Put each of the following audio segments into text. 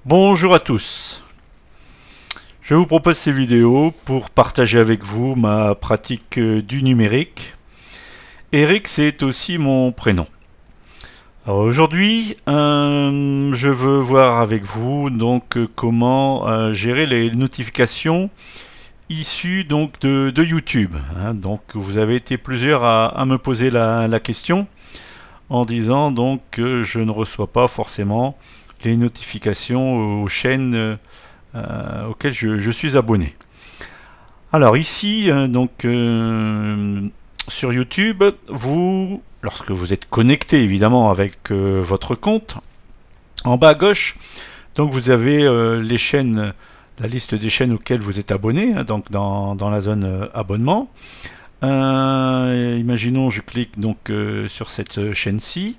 Bonjour à tous. Je vous propose ces vidéos pour partager avec vous ma pratique du numérique. Eric, c'est aussi mon prénom. Alors aujourd'hui, je veux voir avec vous donc comment gérer les notifications issues donc de YouTube. Donc vous avez été plusieurs à me poser la question en disant donc que je ne reçois pas forcément les notifications aux chaînes auxquelles je suis abonné. Alors ici, sur YouTube, lorsque vous êtes connecté évidemment avec votre compte, en bas à gauche, donc vous avez les chaînes, la liste des chaînes auxquelles vous êtes abonné, donc dans la zone abonnement. Imaginons je clique donc sur cette chaîne-ci.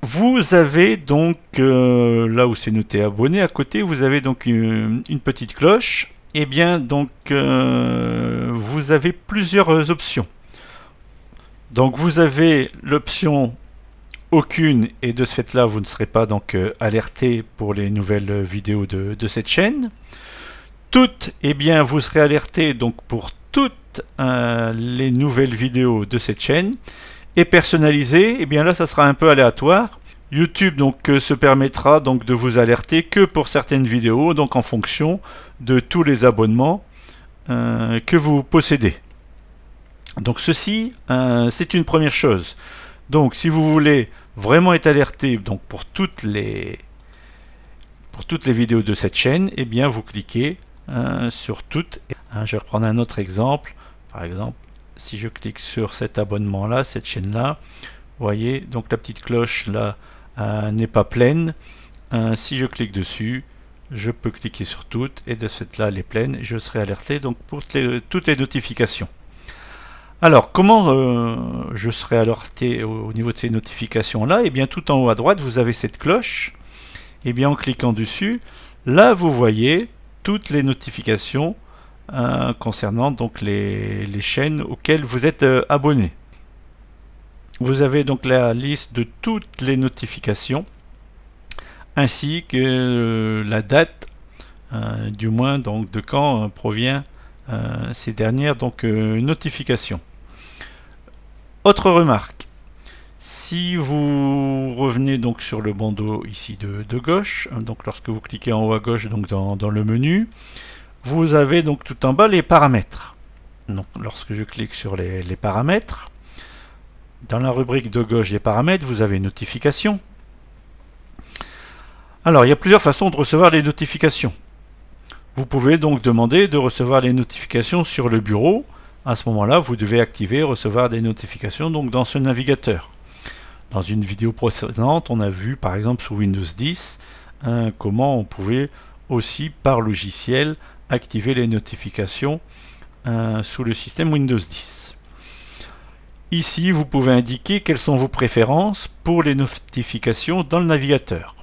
Vous avez donc là où c'est noté abonné, à côté vous avez donc une petite cloche. Et bien donc vous avez plusieurs options. Donc vous avez l'option aucune, et de ce fait là vous ne serez pas donc alerté pour les nouvelles vidéos de cette chaîne. Toutes, et bien vous serez alerté donc pour toutes les nouvelles vidéos de cette chaîne. Et personnalisé, et bien là ça sera un peu aléatoire. YouTube donc se permettra donc de vous alerter que pour certaines vidéos, donc en fonction de tous les abonnements que vous possédez. Donc ceci, c'est une première chose. Donc si vous voulez vraiment être alerté donc pour toutes les vidéos de cette chaîne, et bien vous cliquez sur toutes. Je vais reprendre un autre exemple. Par exemple, si je clique sur cet abonnement là, cette chaîne là, vous voyez donc la petite cloche là n'est pas pleine. Si je clique dessus, je peux cliquer sur toutes, et de ce fait là elle est pleine, et je serai alerté donc pour toutes les notifications. Alors comment je serai alerté au niveau de ces notifications là? Et bien tout en haut à droite vous avez cette cloche, et bien en cliquant dessus, là vous voyez toutes les notifications concernant donc les chaînes auxquelles vous êtes abonné. Vous avez donc la liste de toutes les notifications ainsi que la date du moins donc de quand provient ces dernières donc notifications. Autre remarque, si vous revenez donc sur le bandeau ici de gauche, donc lorsque vous cliquez en haut à gauche donc dans le menu, vous avez donc tout en bas les paramètres. Donc lorsque je clique sur les paramètres, dans la rubrique de gauche des paramètres, vous avez notifications. Alors il y a plusieurs façons de recevoir les notifications. Vous pouvez donc demander de recevoir les notifications sur le bureau. À ce moment-là, vous devez activer recevoir des notifications donc dans ce navigateur. Dans une vidéo précédente, on a vu par exemple sous Windows 10 comment on pouvait aussi par logiciel activer les notifications sous le système Windows 10. Ici, vous pouvez indiquer quelles sont vos préférences pour les notifications dans le navigateur.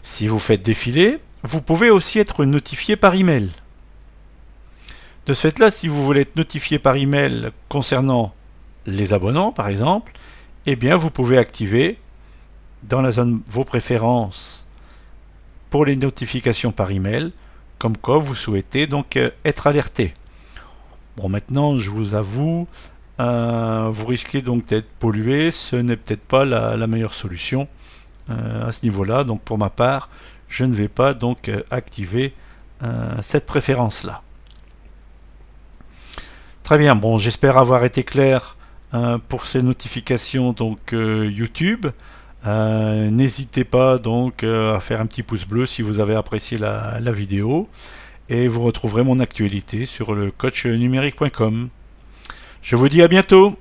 Si vous faites défiler, vous pouvez aussi être notifié par email. De ce fait-là, si vous voulez être notifié par email concernant les abonnements, par exemple, eh bien vous pouvez activer dans la zone vos préférences pour les notifications par email, comme quoi vous souhaitez donc être alerté. Bon, maintenant je vous avoue, vous risquez donc d'être pollué, ce n'est peut-être pas la meilleure solution à ce niveau-là. Donc pour ma part, je ne vais pas donc activer cette préférence là. Très bien, bon, j'espère avoir été clair pour ces notifications donc YouTube. N'hésitez pas donc à faire un petit pouce bleu si vous avez apprécié la vidéo, et vous retrouverez mon actualité sur le coachnumérique.com. Je vous dis à bientôt.